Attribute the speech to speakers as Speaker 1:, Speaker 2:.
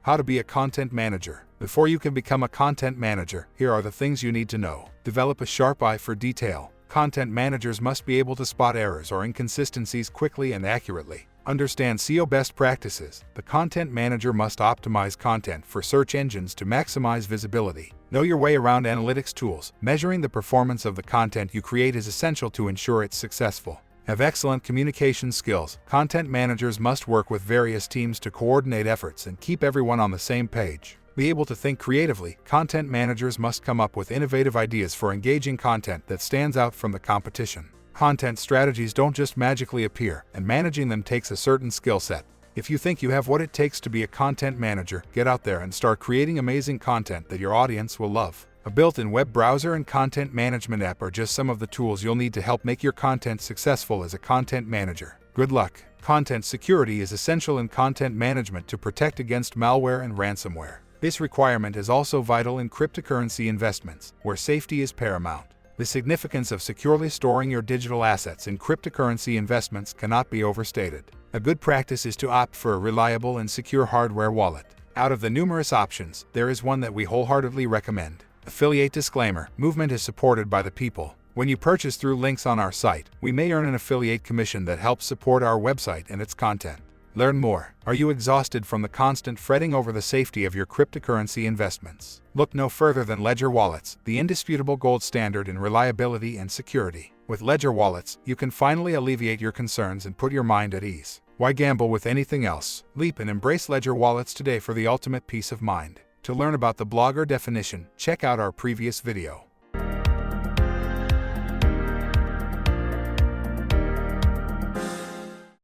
Speaker 1: How to be a content manager. Before you can become a content manager, here are the things you need to know. Develop a sharp eye for detail. Content managers must be able to spot errors or inconsistencies quickly and accurately. Understand SEO best practices. The content manager must optimize content for search engines to maximize visibility. Know your way around analytics tools. Measuring the performance of the content you create is essential to ensure it's successful. Have excellent communication skills. Content managers must work with various teams to coordinate efforts and keep everyone on the same page. Be able to think creatively. Content managers must come up with innovative ideas for engaging content that stands out from the competition. Content strategies don't just magically appear, and managing them takes a certain skill set. If you think you have what it takes to be a content manager, get out there and start creating amazing content that your audience will love. A built-in web browser and content management app are just some of the tools you'll need to help make your content successful as a content manager. Good luck! Content security is essential in content management to protect against malware and ransomware. This requirement is also vital in cryptocurrency investments, where safety is paramount. The significance of securely storing your digital assets in cryptocurrency investments cannot be overstated. A good practice is to opt for a reliable and secure hardware wallet. Out of the numerous options, there is one that we wholeheartedly recommend. Affiliate disclaimer: Moovmynt is supported by the people. When you purchase through links on our site, we may earn an affiliate commission that helps support our website and its content. Learn more. Are you exhausted from the constant fretting over the safety of your cryptocurrency investments? Look no further than Ledger Wallets, the indisputable gold standard in reliability and security. With Ledger Wallets, you can finally alleviate your concerns and put your mind at ease. Why gamble with anything else? Leap and embrace Ledger Wallets today for the ultimate peace of mind. To learn about the Blogger definition, check out our previous video.